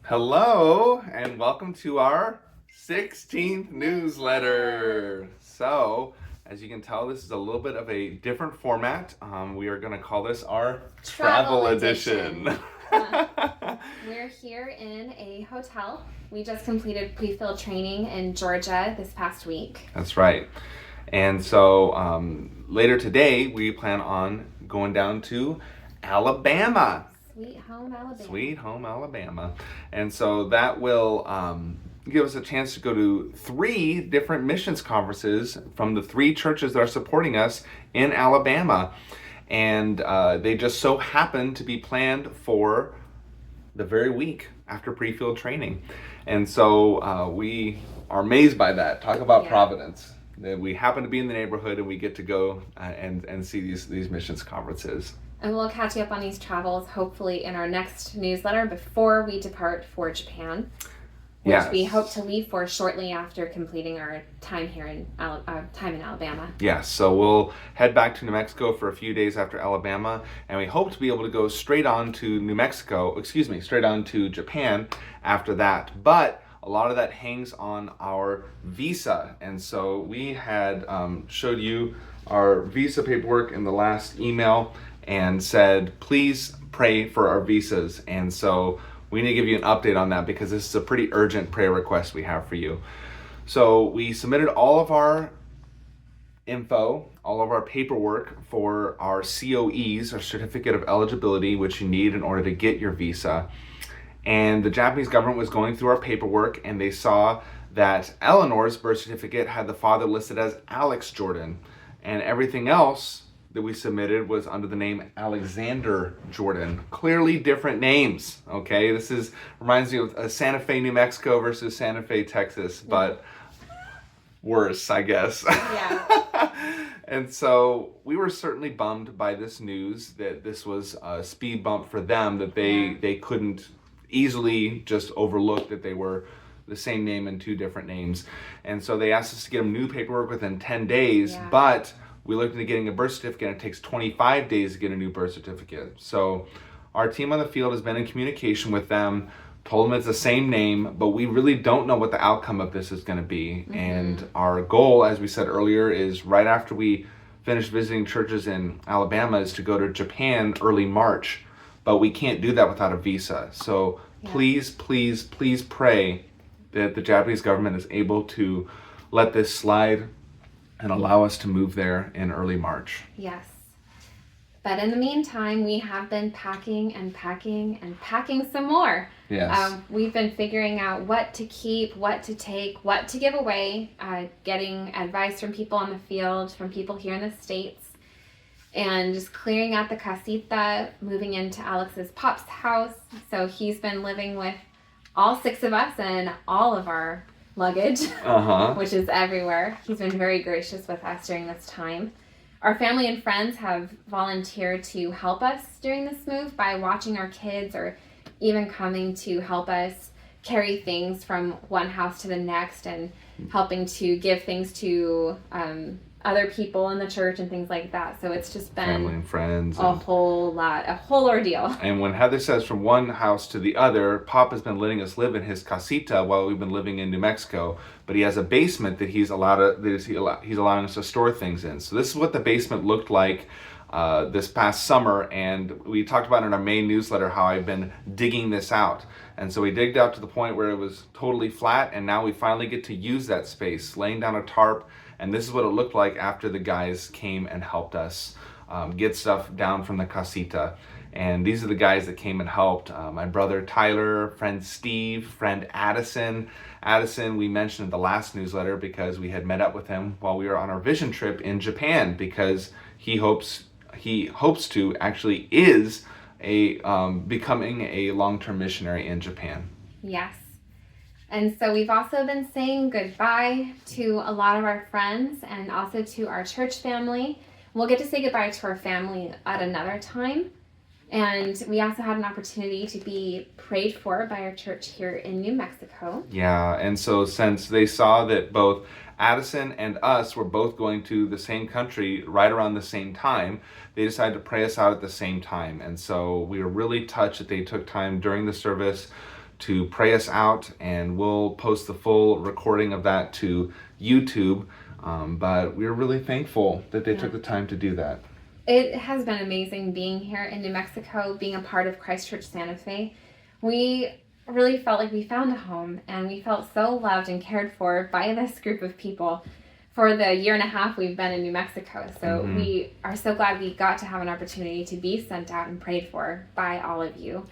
Hello, and welcome to our 16th newsletter. So, as you can tell, this is a little bit of a different format. We are going to call this our travel edition. We're here in a hotel. We just completed pre-field training in Georgia this past week. That's right. And so later today, we plan on going down to Alabama. Sweet home Alabama. Sweet home Alabama. And so that will give us a chance to go to 3 different missions conferences from the 3 churches that are supporting us in Alabama. And they just so happen to be planned for the very week after pre-field training. And so we are amazed by that. Talk about providence. That we happen to be in the neighborhood and we get to go and see these missions conferences. And we'll catch you up on these travels hopefully in our next newsletter before we depart for Japan, which we hope to leave for shortly after completing our time here in Alabama. Yes, so we'll head back to New Mexico for a few days after Alabama, and we hope to be able to go straight on to Japan after that. But a lot of that hangs on our visa, and so we had showed you our visa paperwork in the last email and said, please pray for our visas. And so we need to give you an update on that because this is a pretty urgent prayer request we have for you. So we submitted all of our info, all of our paperwork for our COEs, our certificate of eligibility, which you need in order to get your visa. And the Japanese government was going through our paperwork and they saw that Eleanor's birth certificate had the father listed as Alex Jordan, and everything else that we submitted was under the name Alexander Jordan. Clearly different names, okay? This reminds me of Santa Fe, New Mexico versus Santa Fe, Texas, but worse, I guess. Yeah. And so we were certainly bummed by this news that this was a speed bump for them, that they couldn't easily just overlook that they were the same name and 2 different names. And so they asked us to get them new paperwork within 10 days, but we looked into getting a birth certificate and it takes 25 days to get a new birth certificate. So our team on the field has been in communication with them, told them it's the same name, but we really don't know what the outcome of this is going to be. Mm-hmm. And our goal, as we said earlier, is right after we finish visiting churches in Alabama is to go to Japan early March. But we can't do that without a visa. So please, please, please pray that the Japanese government is able to let this slide and allow us to move there in early March. Yes. But in the meantime, we have been packing some more. Yes. We've been figuring out what to keep, what to take, what to give away, getting advice from people on the field, from people here in the States, and just clearing out the casita, moving into Alex's pop's house. So he's been living with all 6 of us and all of our luggage, which is everywhere. He's been very gracious with us during this time. Our family and friends have volunteered to help us during this move by watching our kids or even coming to help us carry things from one house to the next and helping to give things to other people in the church and things like that. So it's just been family and friends, a whole ordeal. And when Heather says from one house to the other, Pop has been letting us live in his casita while we've been living in New Mexico, but he has a basement that he's allowing us to store things in. So this is what the basement looked like this past summer, and we talked about in our main newsletter how I've been digging this out. And so we digged out to the point where it was totally flat, and now we finally get to use that space, laying down a tarp. And this is what it looked like after the guys came and helped us get stuff down from the casita. And these are the guys that came and helped. My brother Tyler, friend Steve, friend Addison. Addison we mentioned in the last newsletter because we had met up with him while we were on our vision trip in Japan, because he hopes to actually is becoming a long-term missionary in Japan. Yes. And so we've also been saying goodbye to a lot of our friends and also to our church family. We'll get to say goodbye to our family at another time. And we also had an opportunity to be prayed for by our church here in New Mexico. Yeah, and so since they saw that both Addison and us were both going to the same country right around the same time, they decided to pray us out at the same time. And so we were really touched that they took time during the service to pray us out, and we'll post the full recording of that to YouTube. But we're really thankful that they took the time to do that. It has been amazing being here in New Mexico, being a part of Christ Church Santa Fe. We really felt like we found a home, and we felt so loved and cared for by this group of people for the year and a half we've been in New Mexico. So we are so glad we got to have an opportunity to be sent out and prayed for by all of you.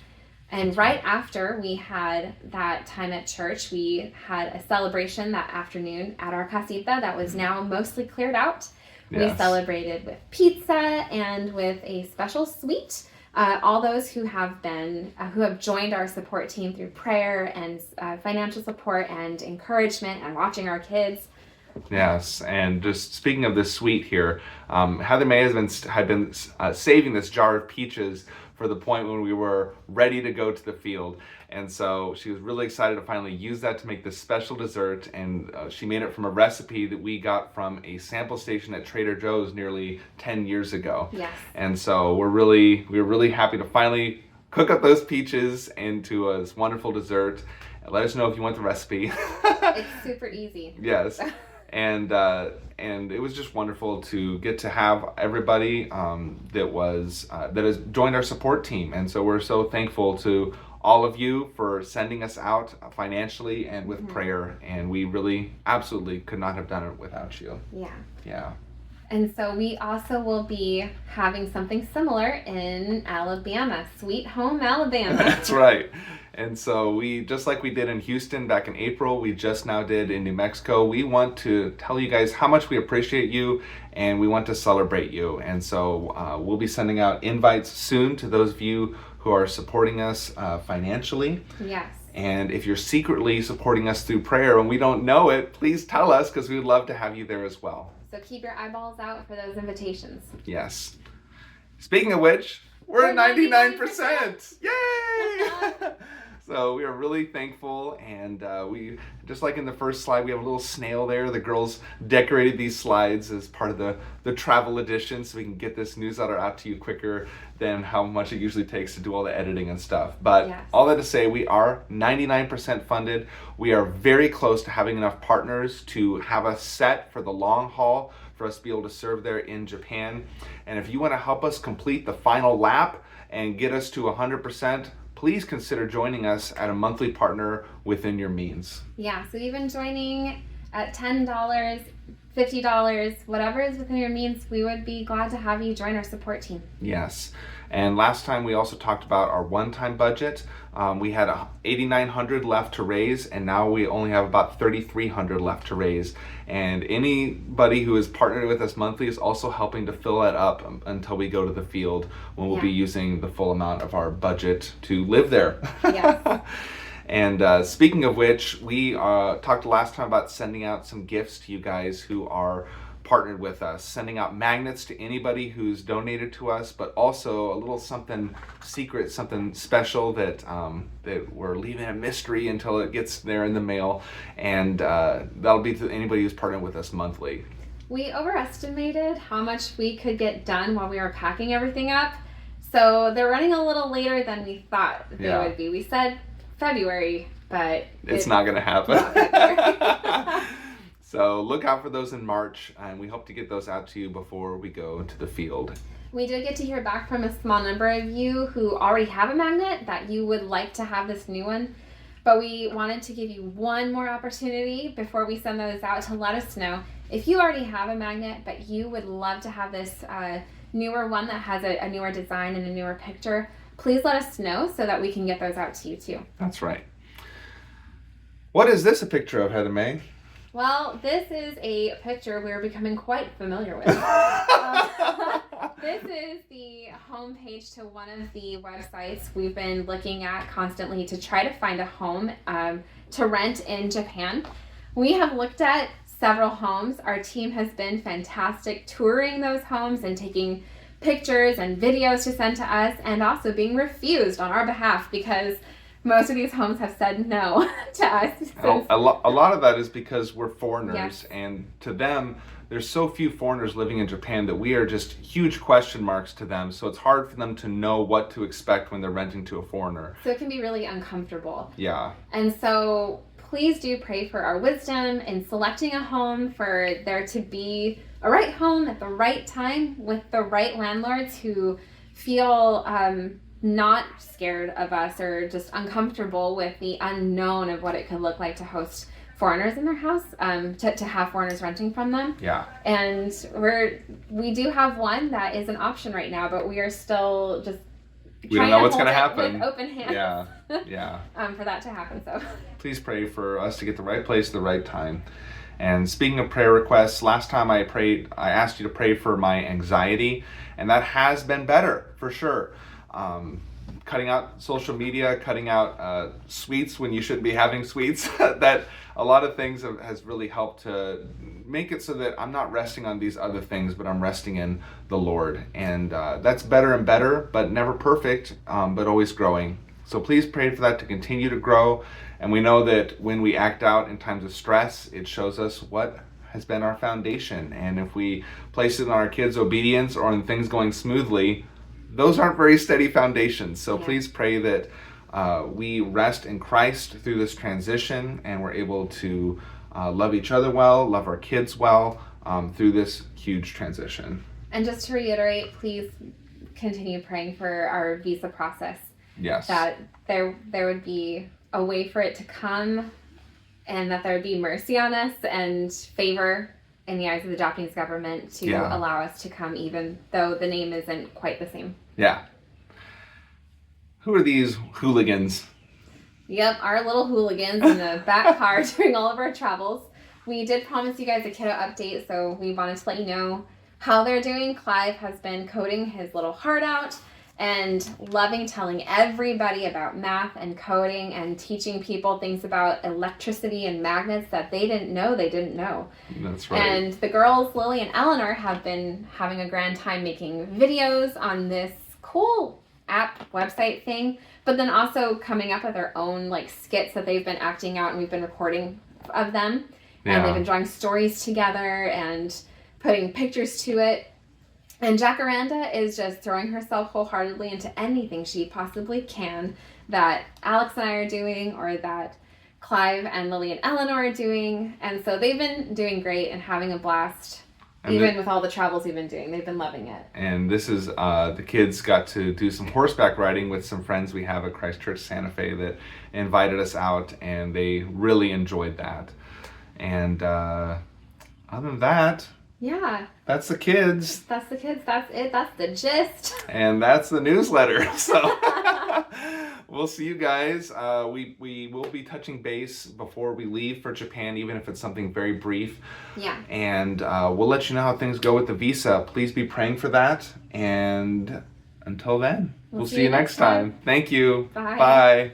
And right after we had that time at church, we had a celebration that afternoon at our casita that was now mostly cleared out. Yes. We celebrated with pizza and with a special suite. All those who have joined our support team through prayer and financial support and encouragement and watching our kids. Yes, and just speaking of this suite here, Heather May had been saving this jar of peaches for the point when we were ready to go to the field. And so she was really excited to finally use that to make this special dessert. And she made it from a recipe that we got from a sample station at Trader Joe's nearly 10 years ago. Yes. And so we're really happy to finally cook up those peaches into this wonderful dessert. Let us know if you want the recipe. It's super easy. Yes. And it was just wonderful to get to have everybody that has joined our support team. And so we're so thankful to all of you for sending us out financially and with prayer. And we really absolutely could not have done it without you. Yeah. And so we also will be having something similar in Alabama, Sweet Home, Alabama. That's right. And so we, just like we did in Houston back in April, we just now did in New Mexico. We want to tell you guys how much we appreciate you, and we want to celebrate you. And so we'll be sending out invites soon to those of you who are supporting us financially. Yes. And if you're secretly supporting us through prayer and we don't know it, please tell us, because we would love to have you there as well. So keep your eyeballs out for those invitations. Yes. Speaking of which, we're 99%! Yay! So we are really thankful, and we, just like in the first slide, we have a little snail there. The girls decorated these slides as part of the travel edition, so we can get this newsletter out to you quicker than how much it usually takes to do all the editing and stuff. But yes. All that to say, we are 99% funded. We are very close to having enough partners to have us set for the long haul for us to be able to serve there in Japan. And if you want to help us complete the final lap and get us to 100%, please consider joining us at a monthly partner within your means. Yeah, so even joining at $10, $50, whatever is within your means, we would be glad to have you join our support team. Yes. And last time we also talked about our one-time budget. We had $8,900 left to raise, and now we only have about $3,300 left to raise. And anybody who is partnered with us monthly is also helping to fill that up until we go to the field, when we'll be using the full amount of our budget to live there. Yes. And speaking of which, we talked last time about sending out some gifts to you guys who are partnered with us, sending out magnets to anybody who's donated to us, but also a little something secret, something special that we're leaving a mystery until it gets there in the mail, and that'll be to anybody who's partnered with us monthly. We overestimated how much we could get done while we were packing everything up, so they're running a little later than we thought they would be. We said February, but it's not going to happen. So look out for those in March, and we hope to get those out to you before we go to the field. We did get to hear back from a small number of you who already have a magnet that you would like to have this new one, but we wanted to give you one more opportunity before we send those out to let us know if you already have a magnet, but you would love to have this newer one that has a newer design and a newer picture. Please let us know so that we can get those out to you too. That's right. What is this a picture of, Heather May? Well, this is a picture we're becoming quite familiar with. This is the homepage to one of the websites we've been looking at constantly to try to find a home to rent in Japan. We have looked at several homes. Our team has been fantastic touring those homes and taking pictures and videos to send to us, and also being refused on our behalf because most of these homes have said no to us. A lot of that is because we're foreigners, Yes. and to them, there's so few foreigners living in Japan that we are just huge question marks to them. So it's hard for them to know what to expect when they're renting to a foreigner. So it can be really uncomfortable. Yeah. And so please do pray for our wisdom in selecting a home, for there to be a right home at the right time with the right landlords who feel not scared of us or just uncomfortable with the unknown of what it could look like to host foreigners in their house, to have foreigners renting from them. Yeah. And we do have one that is an option right now, but we are still just We don't know what's going to hold it happen. with open hands. Yeah. Yeah. For that to happen. So Please pray for us to get the right place at the right time. And speaking of prayer requests, last time I asked you to pray for my anxiety, and that has been better for sure. Cutting out social media, cutting out sweets when you shouldn't be having sweets, that a lot of things has really helped to make it so that I'm not resting on these other things, but I'm resting in the Lord. And that's better and better, but never perfect, but always growing. So please pray for that to continue to grow. And we know that when we act out in times of stress, it shows us what has been our foundation. And if we place it on our kids' obedience or on things going smoothly, those aren't very steady foundations. So please pray that we rest in Christ through this transition, and we're able to love each other well, love our kids well through this huge transition. And just to reiterate, please continue praying for our visa process. Yes. That there would be a way for it to come, and that there would be mercy on us and favor in the eyes of the Japanese government to allow us to come, even though the name isn't quite the same. Yeah. Who are these hooligans? Yep, our little hooligans in the back car during all of our travels. We did promise you guys a kiddo update, so we wanted to let you know how they're doing. Clive has been coding his little heart out and loving telling everybody about math and coding and teaching people things about electricity and magnets that they didn't know. That's right. And the girls, Lily and Eleanor, have been having a grand time making videos on this cool app website thing, but then also coming up with their own skits that they've been acting out, and we've been recording of them. And they've been drawing stories together and putting pictures to it. And Jacaranda is just throwing herself wholeheartedly into anything she possibly can that Alex and I are doing, or that Clive and Lily and Eleanor are doing. And so they've been doing great and having a blast. And even with all the travels we've been doing, they've been loving it. And this is, the kids got to do some horseback riding with some friends we have at Christchurch Santa Fe that invited us out, and they really enjoyed that. And other than that, that's the kids. That's the kids. That's it. That's the gist. And that's the newsletter. So we'll see you guys. We will be touching base before we leave for Japan, even if it's something very brief. Yeah. And we'll let you know how things go with the visa. Please be praying for that. And until then, we'll see you next time. Thank you. Bye. Bye.